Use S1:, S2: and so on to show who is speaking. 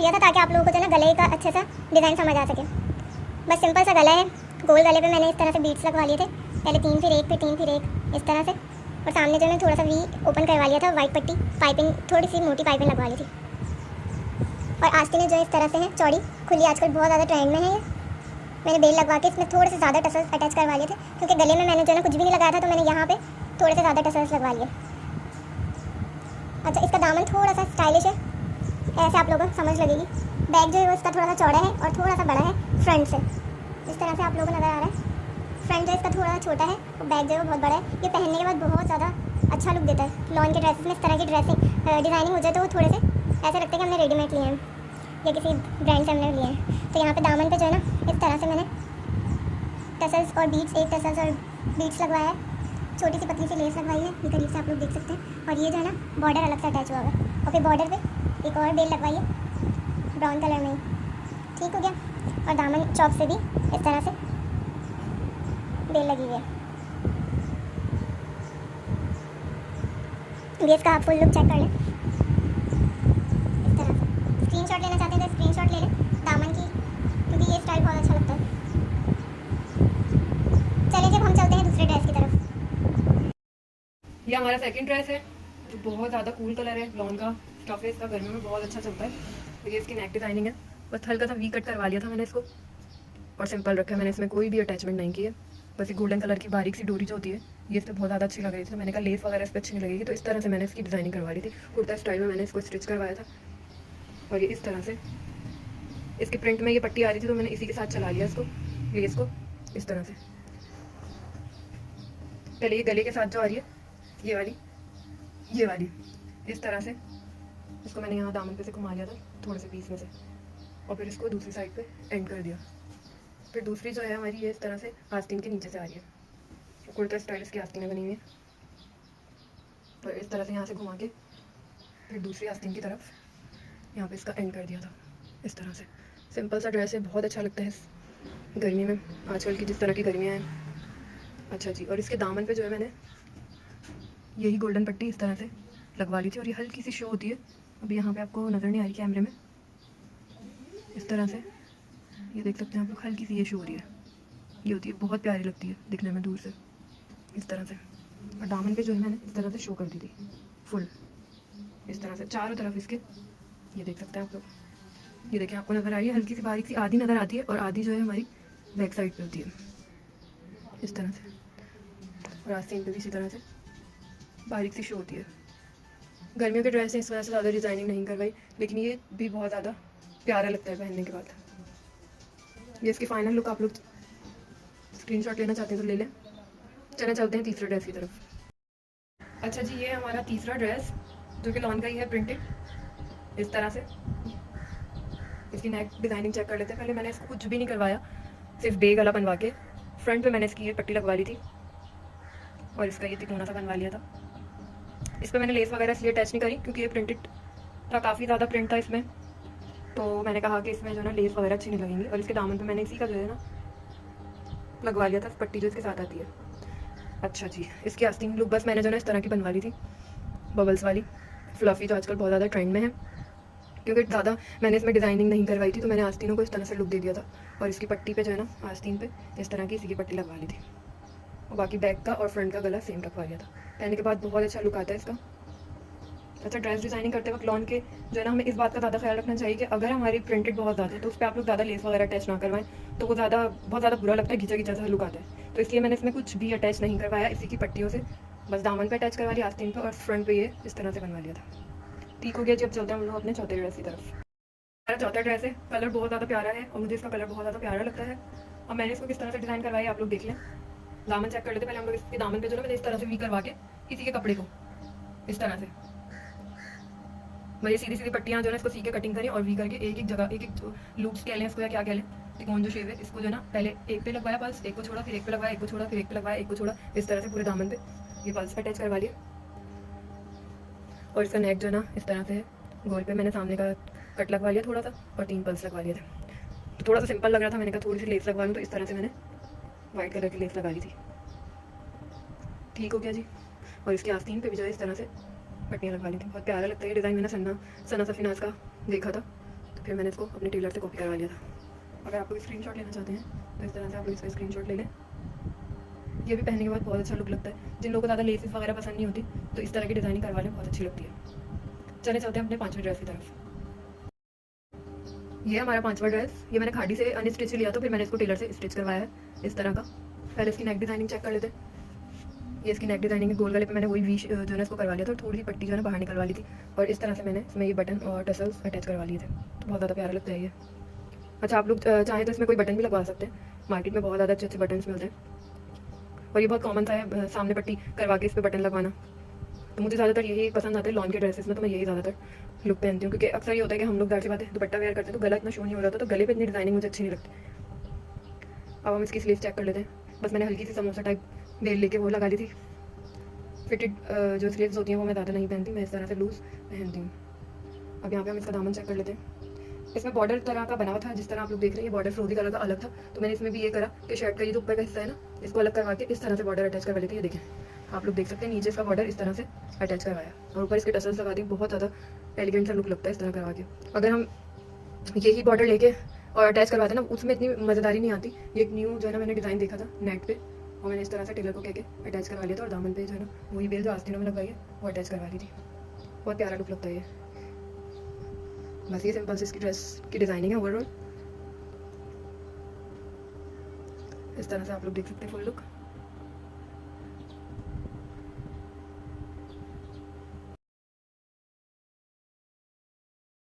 S1: किया था ताकि आप लोगों को जो है ना गले का अच्छे से डिज़ाइन समझ आ सके। बस सिंपल सा गला है, गोल गले पे मैंने इस तरह से बीट्स लगवा लिए थे, पहले 3 फिर 1 फिर 3 फिर 1 इस तरह से। और सामने जो है थोड़ा सा वी ओपन करवा लिया था, वाइट पट्टी पाइपिंग, थोड़ी सी मोटी पाइपिंग लगवा ली थी। और आस्तीनें जो इस तरह से हैं चौड़ी खुली, आजकल बहुत ज़्यादा ट्रेंड में है ये। मैंने बेल लगवा के इसमें थोड़े से ज़्यादा टसल्स अटैच करवा लिए थे, क्योंकि गले में मैंने जो है ना कुछ भी नहीं लगाया था, तो मैंने यहाँ पे थोड़े से ज़्यादा टसल्स लगवा लिए। अच्छा, इसका दामन थोड़ा सा स्टाइलिश है, ऐसे आप लोगों को समझ लगेगी। बैक जो है वो इसका थोड़ा सा चौड़ा है और थोड़ा सा बड़ा है फ्रंट से, इस तरह से आप लोगों को नज़र आ रहा है। फ्रंट जो इसका थोड़ा सा छोटा है और बैक जो है वो बहुत बड़ा है। ये पहनने के बाद बहुत ज़्यादा अच्छा लुक देता है। लॉन के ड्रेसेस में इस तरह की ड्रेसिंग डिज़ाइनिंग हो जाए तो वो थोड़े से ऐसे लगता है कि हमने रेडीमेड लिए हैं या किसी ब्रांड से हमने लिए हैं। तो यहाँ पे दामन पे जो है ना इस तरह से मैंने टसल्स और बीट्स, एक टसल्स और बीट्स लगवाया है, छोटी सी पतली सी लेस लगवाई है, ये करीब से आप लोग देख सकते हैं। और ये जो है ना बॉर्डर अलग से अटैच हुआ है और फिर बॉर्डर पे एक और बेल लगवाई है ब्राउन कलर में ही। ठीक हो गया। और दामन चौक से भी इस तरह से बेल लगी हुई है। ये इसका आप फुल लुक चेक कर लें इस तरह से। स्क्रीनशॉट लेना चाहते हैं तो स्क्रीनशॉट ले लें दामन की, क्योंकि ये स्टाइल बहुत अच्छा लगता है। चलिए जब हम चलते हैं दूसरे ड्रेस की तरफ।
S2: ये हमारा सेकंड ड्रेस है जो बहुत ज़्यादा कूल कलर है, लॉन का स्टफ है, इसका गर्मियों में बहुत अच्छा चलता है। तो ये इसकी नेक डिज़ाइनिंग है, बस हल्का सा वी कट करवा लिया था मैंने इसको और सिंपल रखा है। मैंने इसमें कोई भी अटैचमेंट नहीं की है, बस ये गोल्डन कलर की बारीक सी डोरी जो होती है ये इस पर बहुत ज़्यादा अच्छी लग रही थी। तो मैंने कहा लेस वगैरह इस पर अच्छी नहीं लगेगी, तो इस तरह से मैंने इसकी डिज़ाइनिंग करवा ली थी। कुर्ता स्टाइल में मैंने इसको स्टिच करवाया था और ये इस तरह से इसके प्रिंट में ये पट्टी आ रही थी, तो मैंने इसी के साथ चला लिया इसको, लेस को इस तरह से। पहले ये गले के साथ जो आ रही है ये वाली इस तरह से, इसको मैंने यहाँ दामन पे से घुमा लिया था थोड़े से पीस में से, और फिर इसको दूसरी साइड पे एंड कर दिया। फिर दूसरी जो है हमारी ये इस तरह से आस्तीन के नीचे से आ रही है, कुर्ता स्टाइल इसकी आस्तीनें बनी हुई है। और इस तरह से यहाँ से घुमा के फिर दूसरी आस्तीन की तरफ यहाँ पे इसका एंड कर दिया था इस तरह से। सिंपल सा ड्रेस है, बहुत अच्छा लगता है इस गर्मी में, आजकल की जिस तरह की गर्मियाँ हैं। अच्छा जी, और इसके दामन पे जो है मैंने यही गोल्डन पट्टी इस तरह से लगवा ली थी, और ये हल्की सी शो होती है, अभी यहाँ पे आपको नज़र नहीं आ रही कैमरे में, इस तरह से ये देख सकते हैं आप लोग, हल्की सी ये शो हो रही है, ये होती है, बहुत प्यारी लगती है दिखने में दूर से इस तरह से। और दामन पे जो है मैंने इस तरह से शो कर दी थी फुल इस तरह से चारों तरफ इसके, ये देख सकते हैं आप लोग, ये देखें आपको नज़र आ रही है, हल्की सी बारीक सी आधी नज़र आती है और आधी जो है हमारी बैक साइड पे होती है इस तरह से, और आस्तीन पे भी इसी तरह से बारीक सी शो होती है। गर्मियों के ड्रेस हैं इस वजह से ज़्यादा डिज़ाइनिंग नहीं करवाई, लेकिन ये भी बहुत ज़्यादा प्यारा लगता है पहनने के बाद। ये इसकी फाइनल लुक, आप लोग स्क्रीनशॉट लेना चाहते हैं तो ले लें। चलते हैं तीसरे ड्रेस की तरफ। अच्छा जी, ये हमारा तीसरा ड्रेस जो कि लॉन का ही है, प्रिंटेड इस तरह से। इसकी नेक डिज़ाइनिंग चेक कर लेते हैं। पहले मैंने इसको कुछ भी नहीं करवाया, सिर्फ बे गला बनवा के फ्रंट पे मैंने इसकी ये पट्टी लगवा ली थी और इसका ये तिकोना सा बनवा लिया था। इस पर मैंने लेस वगैरह इसलिए अटैच नहीं करी क्योंकि ये प्रिंटेड था, काफ़ी ज़्यादा प्रिंट था इसमें, तो मैंने कहा कि इसमें जो है ना लेस वगैरह अच्छी नहीं लगेंगी। और इसके दामन पे मैंने इसी का जो है ना लगवा लिया था पट्टी जो इसके साथ आती है। अच्छा जी, इसकी आस्तीन लुक बस मैंने जो है ना इस तरह की बनवा ली थी, बबल्स वाली फ्लफ़ी, जो आजकल बहुत ज़्यादा ट्रेंड में है। क्योंकि ज़्यादा मैंने इसमें डिज़ाइनिंग नहीं करवाई थी, तो मैंने आस्तीनों को इस तरह से लुक दे दिया था। और इसकी पट्टी पे जो है ना आस्तीन पे इस तरह की इसी की पट्टी लगवा ली थी, और बाकी बैक का और फ्रंट का गला सेम रखवा लिया था। पहनने के बाद बहुत अच्छा लुक आता है इसका। अच्छा, ड्रेस डिज़ाइनिंग करते वक्त लॉन के जो है ना हमें इस बात का ज़्यादा ख्याल रखना चाहिए कि अगर हमारी प्रिंटेड बहुत ज़्यादा है तो उस पर आप लोग ज़्यादा लेस वगैरह अटैच ना करवाएं, तो वो बहुत ज़्यादा बुरा लगता है, घिंचा घिंचा सा लुक आता है। तो इसलिए मैंने इसमें कुछ भी अटैच नहीं करवाया, इसी की पट्टियों से बस दामन पे अटैच करवा लिया आस्तीन पे, और फ्रंट पे ये इस तरह से बनवा लिया था। ठीक हो गया जी, अब चलते हैं हम लोग अपने चौथे ड्रेस की तरफ। हमारा चौथा ड्रेस है, कलर बहुत ज़्यादा प्यारा है और मुझे इसका कलर बहुत ज़्यादा प्यारा लगता है। अब मैंने इसको किस तरह से डिज़ाइन करवाई आप लोग देख लें। दामन चेक कर लेते पहले हम लोग। इसके दामन पे जो है मैंने इस तरह से वी करवा के इसी के कपड़े को इस तरह से मुझे सीधी सीधी पट्टियाँ जो है इसको सी के कटिंग करें और वी करके एक एक जगह एक एक लूप्स कह लें इसको या क्या कह लें, तिकोन जो शेप है इसको जो है ना पहले एक पे लगवाया पल्स, एक को छोड़ा, फिर एक पे लगवाया, एक को छोड़ा, फिर एक पे लगवाया, एक को छोड़ा, इस तरह से पूरे दामन पे ये पल्स अटैच करवा लिया। और इसका नेक जो है ना इस तरह से है, गोल पे मैंने सामने का कट लगवा लिया थोड़ा सा और 3 पल्स लगवा लिए थे। तो थोड़ा सा सिंपल लग रहा था, मैंने कहा थोड़ी सी लेस लगवा लूँ, तो इस तरह से मैंने वाइट कलर की लेस लगा ली थी। ठीक हो गया जी। और इसके आस्तीन पे भी जो है इस तरह से पट्टियाँ लगवा ली थी, बहुत प्यारा लगता है ये डिज़ाइन। मैंने सन्ना सफ़ीनाज़ का देखा था, फिर मैंने इसको अपने टेलर से कॉपी करवा लिया था। अगर आप लोग स्क्रीनशॉट लेना चाहते हैं तो इस तरह से आप लोग इसका स्क्रीनशॉट ले लें। ये भी पहनने के बाद बहुत अच्छा लुक लगता है। जिन लोगों को ज़्यादा लेसेस वगैरह पसंद नहीं होती तो इस तरह की डिज़ाइनिंग करवा लें, बहुत अच्छी लगती है। चले चलते हैं अपने 5वें ड्रेस की तरफ। ये हमारा 5वां ड्रेस। ये मैंने खाड़ी से अनस्टिच लिया था, फिर मैंने इसको टेलर से स्टिच करवाया है इस तरह का। पहले इसकी नेक डिज़ाइनिंग चेक कर लेते हैं। ये इसकी नेक डिज़ाइनिंग है, गोल गले पे मैंने वही वी जो है इसको करवा लिया था और थोड़ी सी पट्टी जो है बाहर निकलवा ली थी और इस तरह से मैंने इसमें ये बटन और टसल्स अटैच करवा लिए थे। तो बहुत ज़्यादा प्यारा लगता है ये। अच्छा, आप लोग चाहें तो इसमें कोई बटन भी लगवा सकते हैं, मार्केट में बहुत ज़्यादा अच्छे अच्छे बटन्स मिलते हैं और ये बहुत कॉमन सा है सामने पट्टी करवा के इस पर बटन लगवाना। तो मुझे ज़्यादातर यही पसंद आता है लॉन के ड्रेसेस में, तो मैं यही ज़्यादातर लुक पहनती हूँ क्योंकि अक्सर ये होता है कि हम लोग ज़ाहिर सी बात है दुपट्टा वेयर करते हैं तो गला इतना शो नहीं हो रहा था, तो गले पे इतनी डिज़ाइनिंग मुझे अच्छी नहीं लगती। अब हम इसकी स्लीव चेक कर लेते हैं। बस मैंने हल्की सी समोसा टाइप बेल लेके वो लगा ली थी। फिटेड जो स्लीव्स होती हैं वो मैं ज़्यादा नहीं पहनती, मैं इस तरह से लूज़ पहनती हूँ। अब यहाँ पे हम इसका दामन चेक कर लेते हैं। इसमें बॉर्डर तरह का बना हुआ था, जिस तरह आप लोग देख रहे हैं ये बॉर्डर फ्रोजी कलर का अलग था, तो मैंने इसमें भी ये करा कि शर्ट का ये जो ऊपर का हिस्सा है ना, इसको अलग करवा के इस तरह से बॉर्डर अटैच करवा लेते हैं। ये देखें, आप लोग देख सकते हैं नीचे इसका बॉर्डर इस तरह से अटैच करवाया और ऊपर इसके टसल्स लगा दी। बहुत ज़्यादा एलिगेंट सा लुक लगता है इस तरह करवा के। अगर हम यही बॉर्डर लेके और अटैच करवाते ना, उसमें इतनी मज़ेदारी नहीं आती। ये एक न्यू जो है ना मैंने डिज़ाइन देखा था नेट पे और मैंने इस तरह से टेलर को कह के अटैच करवा लिया था और दामन पे जो है ना वही बेल जो आस्तीनों में लगवाई है वो अटैच करवा ली थी। बहुत प्यारा लुक लगता है ये। बस ये सिंपल से इसकी ड्रेस की डिज़ाइनिंग है ओवरऑल। इस तरह से आप लोग देख सकते हैं फुल लुक।